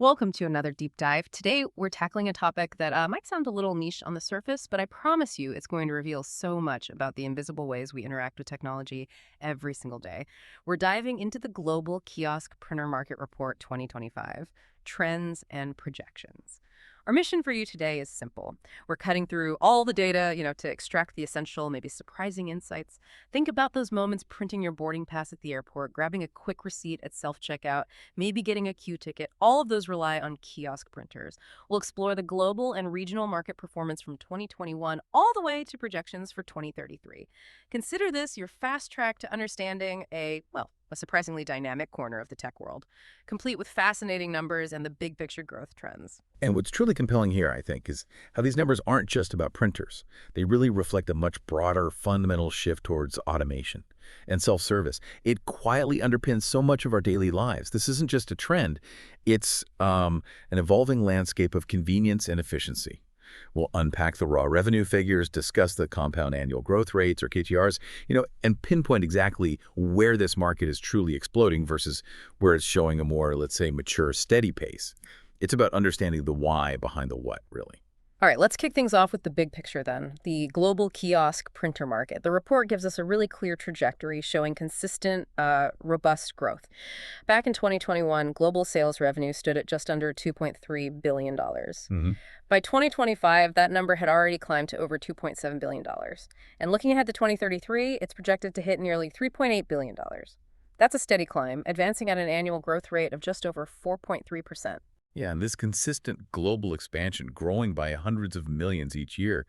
Welcome to another deep dive. Today, we're tackling a topic that might sound a little niche on the surface, but I promise you it's going to reveal so much about the invisible ways we interact with technology every single day. We're diving into the Global Kiosk Printer Market Report 2025, Trends and Projections. Our mission for you today is simple. We're cutting through all the data, to extract the essential, maybe surprising insights. Think about those moments printing your boarding pass at the airport, grabbing a quick receipt at self-checkout, maybe getting a queue ticket. All of those rely on kiosk printers. We'll explore the global and regional market performance from 2021 all the way to projections for 2033. Consider this your fast track to understanding a surprisingly dynamic corner of the tech world, complete with fascinating numbers and the big picture growth trends. And what's truly compelling here, I think, is how these numbers aren't just about printers. They really reflect a much broader fundamental shift towards automation and self-service. It quietly underpins so much of our daily lives. This isn't just a trend. It's an evolving landscape of convenience and efficiency. We'll unpack the raw revenue figures, discuss the compound annual growth rates or KTRs, and pinpoint exactly where this market is truly exploding versus where it's showing a more, let's say, mature, steady pace. It's about understanding the why behind the what, really. All right, let's kick things off with the big picture then, the global kiosk printer market. The report gives us a really clear trajectory showing consistent, robust growth. Back in 2021, global sales revenue stood at just under $2.3 billion. hmm By 2025, that number had already climbed to over $2.7 billion. And looking ahead to 2033, it's projected to hit nearly $3.8 billion. That's a steady climb, advancing at an annual growth rate of just over 4.3%. Yeah, and this consistent global expansion, growing by hundreds of millions each year,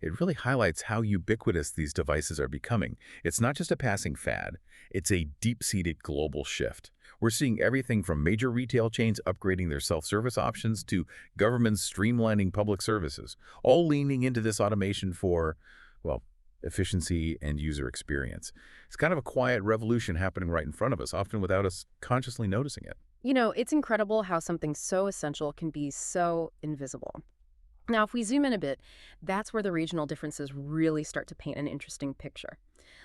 it really highlights how ubiquitous these devices are becoming. It's not just a passing fad, it's a deep-seated global shift. We're seeing everything from major retail chains upgrading their self-service options to governments streamlining public services, all leaning into this automation for, well, efficiency and user experience. It's kind of a quiet revolution happening right in front of us, often without us consciously noticing it. It's incredible how something so essential can be so invisible. Now, if we zoom in a bit, that's where the regional differences really start to paint an interesting picture.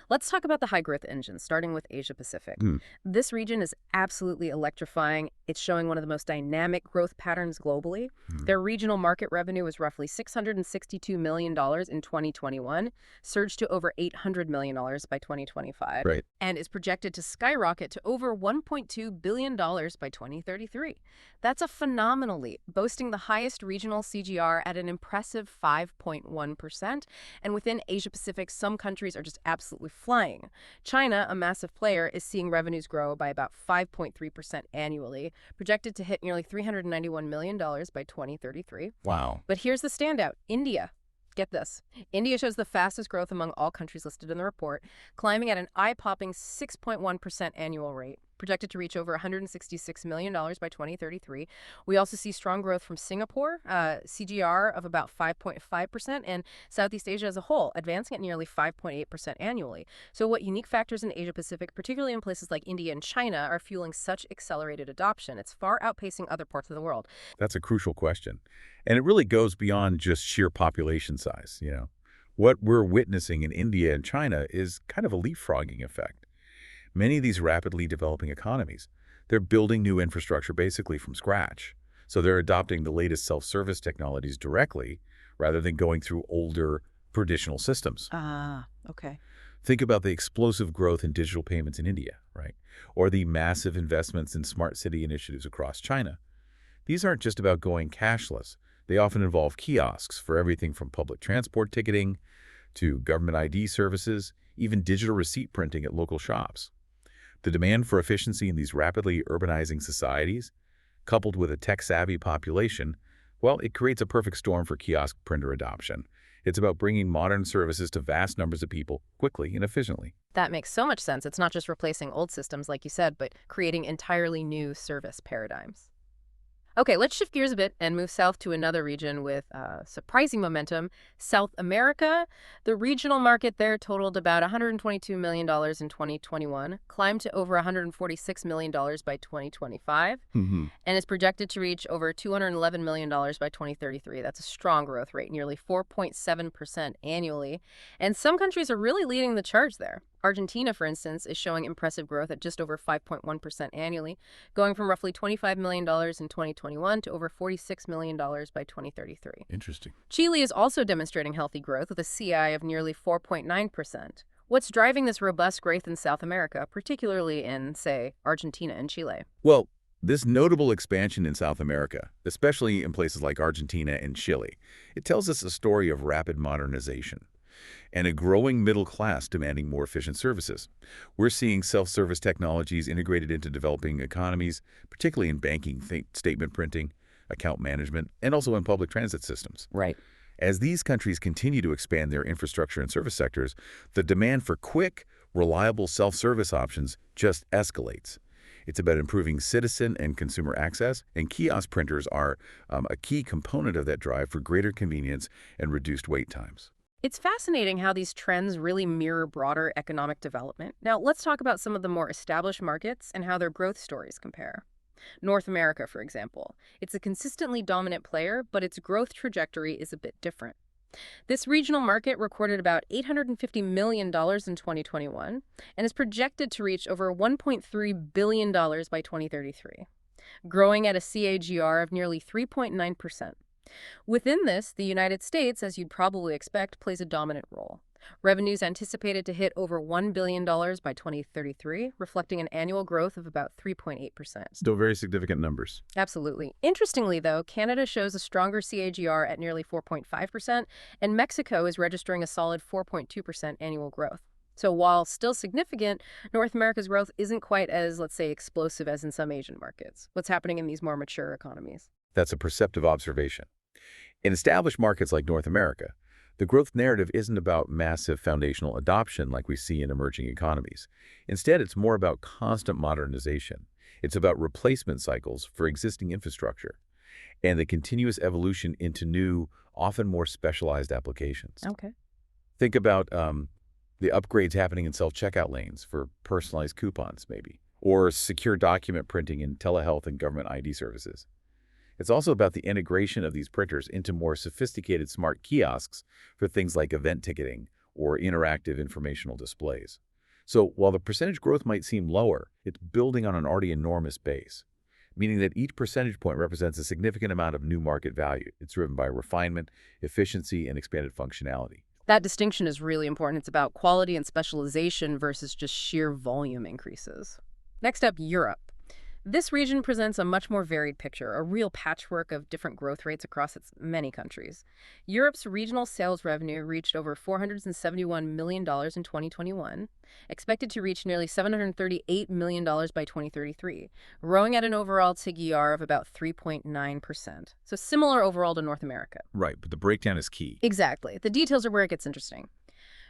Let's talk about the high growth engines, starting with Asia Pacific. Hmm. This region is absolutely electrifying. It's showing one of the most dynamic growth patterns globally. Hmm. Their regional market revenue was roughly $662 million in 2021, surged to over $800 million by 2025, Right. and is projected to skyrocket to over $1.2 billion by 2033. That's a phenomenal leap, boasting the highest regional CGR at an impressive 5.1%. And within Asia Pacific, some countries are just absolutely flying. China, a massive player, is seeing revenues grow by about 5.3% annually, projected to hit nearly $391 million by 2033. Wow. But here's the standout, India. Get this. India shows the fastest growth among all countries listed in the report, climbing at an eye-popping 6.1% annual rate, projected to reach over $166 million by 2033. We also see strong growth from Singapore, CGR of about 5.5%, and Southeast Asia as a whole, advancing at nearly 5.8% annually. So what unique factors in Asia Pacific, particularly in places like India and China, are fueling such accelerated adoption? It's far outpacing other parts of the world. That's a crucial question. And it really goes beyond just sheer population size. What we're witnessing in India and China is kind of a leapfrogging effect. Many of these rapidly developing economies, they're building new infrastructure basically from scratch. So they're adopting the latest self-service technologies directly rather than going through older traditional systems. Ah, okay. Think about the explosive growth in digital payments in India, right? Or the massive investments in smart city initiatives across China. These aren't just about going cashless. They often involve kiosks for everything from public transport ticketing to government ID services, even digital receipt printing at local shops. The demand for efficiency in these rapidly urbanizing societies, coupled with a tech-savvy population, well, it creates a perfect storm for kiosk printer adoption. It's about bringing modern services to vast numbers of people quickly and efficiently. That makes so much sense. It's not just replacing old systems, like you said, but creating entirely new service paradigms. Okay, let's shift gears a bit and move south to another region with surprising momentum, South America. The regional market there totaled about $122 million in 2021, climbed to over $146 million by 2025, hmm and is projected to reach over $211 million by 2033. That's a strong growth rate, nearly 4.7% annually. And some countries are really leading the charge there. Argentina, for instance, is showing impressive growth at just over 5.1% annually, going from roughly $25 million in 2021 to over $46 million by 2033. Interesting. Chile is also demonstrating healthy growth with a CI of nearly 4.9%. What's driving this robust growth in South America, particularly in, say, Argentina and Chile? Well, this notable expansion in South America, especially in places like Argentina and Chile, it tells us a story of rapid modernization and a growing middle class demanding more efficient services. We're seeing self-service technologies integrated into developing economies, particularly in banking, statement printing, account management, and also in public transit systems. Right. As these countries continue to expand their infrastructure and service sectors, the demand for quick, reliable self-service options just escalates. It's about improving citizen and consumer access, and kiosk printers are a key component of that drive for greater convenience and reduced wait times. It's fascinating how these trends really mirror broader economic development. Now, let's talk about some of the more established markets and how their growth stories compare. North America, for example. It's a consistently dominant player, but its growth trajectory is a bit different. This regional market recorded about $850 million in 2021 and is projected to reach over $1.3 billion by 2033, growing at a CAGR of nearly 3.9%. Within this, the United States, as you'd probably expect, plays a dominant role. Revenues anticipated to hit over $1 billion by 2033, reflecting an annual growth of about 3.8%. Still very significant numbers. Absolutely. Interestingly, though, Canada shows a stronger CAGR at nearly 4.5%, and Mexico is registering a solid 4.2% annual growth. So while still significant, North America's growth isn't quite as, let's say, explosive as in some Asian markets. What's happening in these more mature economies? That's a perceptive observation. In established markets like North America, the growth narrative isn't about massive foundational adoption like we see in emerging economies. Instead, it's more about constant modernization. It's about replacement cycles for existing infrastructure and the continuous evolution into new, often more specialized applications. Okay. Think about the upgrades happening in self-checkout lanes for personalized coupons, maybe, or secure document printing in telehealth and government ID services. It's also about the integration of these printers into more sophisticated smart kiosks for things like event ticketing or interactive informational displays. So while the percentage growth might seem lower, it's building on an already enormous base, meaning that each percentage point represents a significant amount of new market value. It's driven by refinement, efficiency, and expanded functionality. That distinction is really important. It's about quality and specialization versus just sheer volume increases. Next up, Europe. This region presents a much more varied picture, a real patchwork of different growth rates across its many countries. Europe's regional sales revenue reached over $471 million in 2021, expected to reach nearly $738 million by 2033, growing at an overall TGR of about 3.9%. So similar overall to North America. Right, but the breakdown is key. Exactly. The details are where it gets interesting.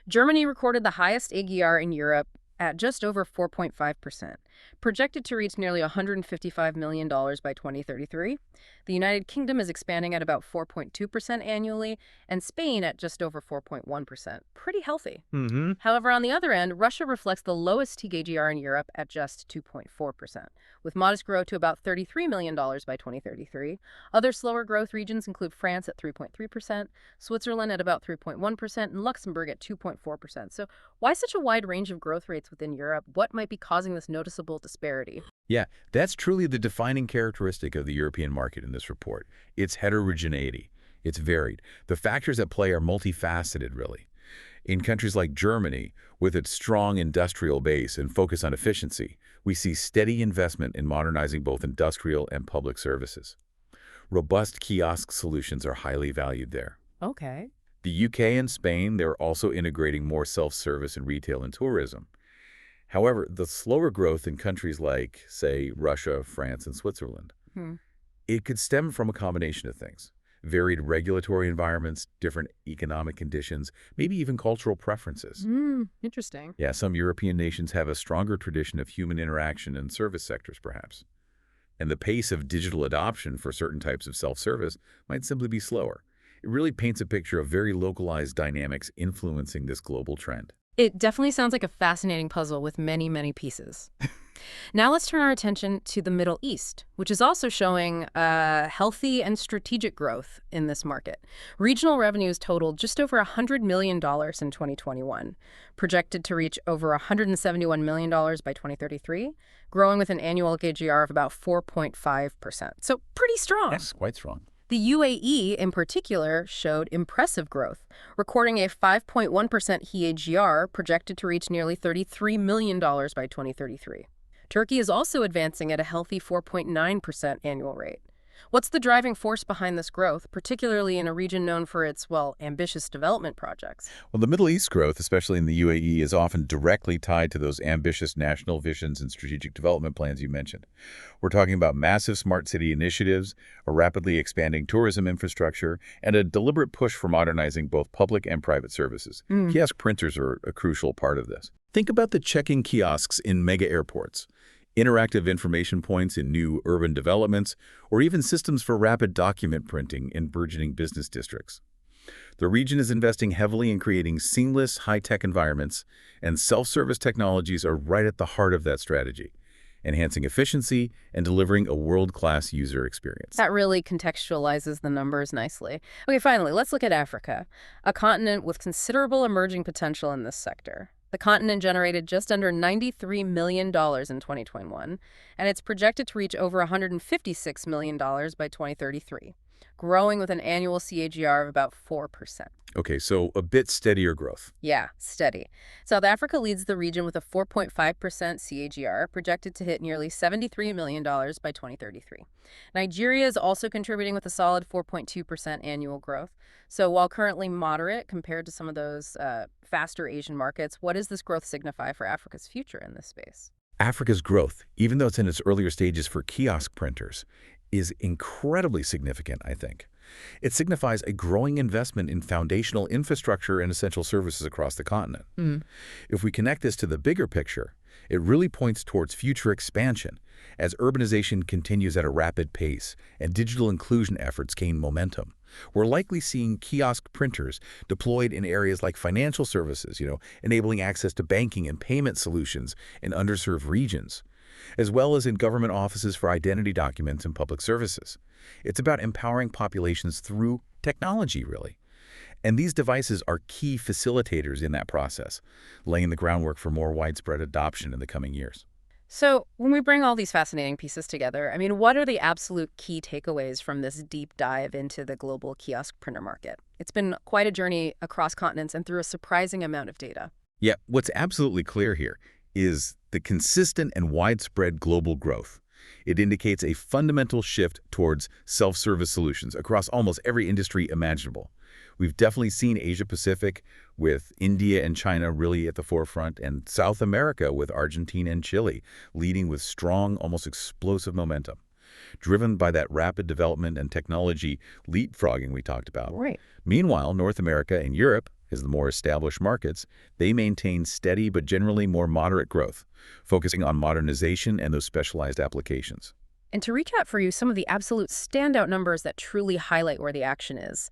Germany recorded the highest AGR in Europe at just over 4.5%, projected to reach nearly $155 million by 2033. The United Kingdom is expanding at about 4.2% annually, and Spain at just over 4.1%. Pretty healthy. Mm-hmm. However, on the other end, Russia reflects the lowest TGR in Europe at just 2.4%, with modest growth to about $33 million by 2033. Other slower growth regions include France at 3.3%, Switzerland at about 3.1%, and Luxembourg at 2.4%. So why such a wide range of growth rates within Europe? What might be causing this noticeable disparity? Yeah, that's truly the defining characteristic of the European market in this report. Its heterogeneity. It's varied. The factors at play are multifaceted, really. In countries like Germany, with its strong industrial base and focus on efficiency, we see steady investment in modernizing both industrial and public services. Robust kiosk solutions are highly valued there. Okay. The UK and Spain, they're also integrating more self-service in retail and tourism. However, the slower growth in countries like, say, Russia, France, and Switzerland, it could stem from a combination of things. Varied regulatory environments, different economic conditions, maybe even cultural preferences. Interesting. Yeah, some European nations have a stronger tradition of human interaction in service sectors, perhaps. And the pace of digital adoption for certain types of self-service might simply be slower. It really paints a picture of very localized dynamics influencing this global trend. It definitely sounds like a fascinating puzzle with many, many pieces. Now let's turn our attention to the Middle East, which is also showing healthy and strategic growth in this market. Regional revenues totaled just over $100 million in 2021, projected to reach over $171 million by 2033, growing with an annual CAGR of about 4.5%. So pretty strong. Yes, quite strong. The UAE, in particular, showed impressive growth, recording a 5.1% CAGR projected to reach nearly $33 million by 2033. Turkey is also advancing at a healthy 4.9% annual rate. What's the driving force behind this growth, particularly in a region known for its, well, ambitious development projects? Well, the Middle East growth, especially in the UAE, is often directly tied to those ambitious national visions and strategic development plans you mentioned. We're talking about massive smart city initiatives, a rapidly expanding tourism infrastructure, and a deliberate push for modernizing both public and private services. Kiosk printers are a crucial part of this. Think about the check-in kiosks in mega airports, interactive information points in new urban developments, or even systems for rapid document printing in burgeoning business districts. The region is investing heavily in creating seamless, high-tech environments, and self-service technologies are right at the heart of that strategy, enhancing efficiency and delivering a world-class user experience. That really contextualizes the numbers nicely. Okay, finally, let's look at Africa, a continent with considerable emerging potential in this sector. The continent generated just under $93 million in 2021, and it's projected to reach over $156 million by 2033, growing with an annual CAGR of about 4%. Okay, so a bit steadier growth. Yeah, steady. South Africa leads the region with a 4.5% CAGR, projected to hit nearly $73 million by 2033. Nigeria is also contributing with a solid 4.2% annual growth. So while currently moderate compared to some of those faster Asian markets, what does this growth signify for Africa's future in this space? Africa's growth, even though it's in its earlier stages for kiosk printers, is incredibly significant, I think. It signifies a growing investment in foundational infrastructure and essential services across the continent. If we connect this to the bigger picture, it really points towards future expansion as urbanization continues at a rapid pace and digital inclusion efforts gain momentum. We're likely seeing kiosk printers deployed in areas like financial services, enabling access to banking and payment solutions in underserved regions, as well as in government offices for identity documents and public services. It's about empowering populations through technology, really. And these devices are key facilitators in that process, laying the groundwork for more widespread adoption in the coming years. So when we bring all these fascinating pieces together, what are the absolute key takeaways from this deep dive into the global kiosk printer market? It's been quite a journey across continents and through a surprising amount of data. Yeah, what's absolutely clear here is the consistent and widespread global growth. It indicates a fundamental shift towards self-service solutions across almost every industry imaginable. We've definitely seen Asia-Pacific with India and China really at the forefront, and South America with Argentina and Chile leading with strong, almost explosive momentum, driven by that rapid development and technology leapfrogging we talked about. Right. Meanwhile, North America and Europe, as the more established markets, they maintain steady but generally more moderate growth, focusing on modernization and those specialized applications. And to recap for you some of the absolute standout numbers that truly highlight where the action is.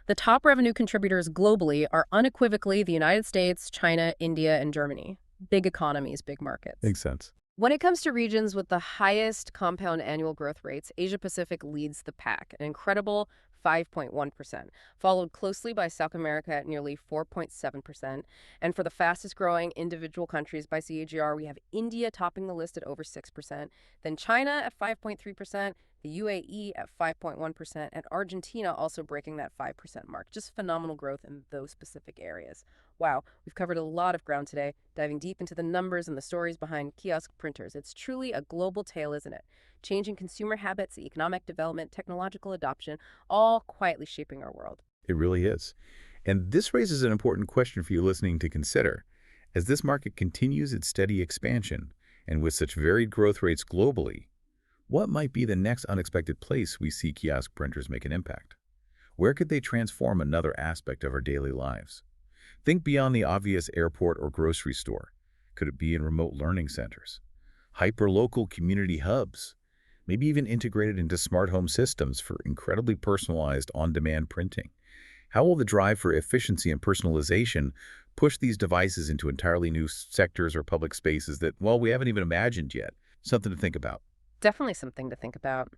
The top revenue contributors globally are unequivocally the United States, China, India, and Germany. Big economies, big markets. Makes sense. When it comes to regions with the highest compound annual growth rates, Asia-Pacific leads the pack, an incredible 5.1%, followed closely by South America at nearly 4.7%. And for the fastest growing individual countries by CAGR, we have India topping the list at over 6%, then China at 5.3%, the UAE at 5.1%, and Argentina also breaking that 5% mark. Just phenomenal growth in those specific areas. Wow, we've covered a lot of ground today, diving deep into the numbers and the stories behind kiosk printers. It's truly a global tale, isn't it? Changing consumer habits, economic development, technological adoption, all quietly shaping our world. It really is. And this raises an important question for you listening to consider. As this market continues its steady expansion, and with such varied growth rates globally, what might be the next unexpected place we see kiosk printers make an impact? Where could they transform another aspect of our daily lives? Think beyond the obvious airport or grocery store. Could it be in remote learning centers, hyper-local community hubs, maybe even integrated into smart home systems for incredibly personalized on-demand printing? How will the drive for efficiency and personalization push these devices into entirely new sectors or public spaces that, well, we haven't even imagined yet. Something to think about. Definitely something to think about.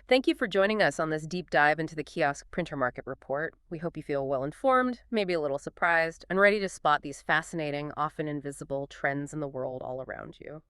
Thank you for joining us on this deep dive into the Kiosk Printer Market Report. We hope you feel well informed, maybe a little surprised, and ready to spot these fascinating, often invisible trends in the world all around you.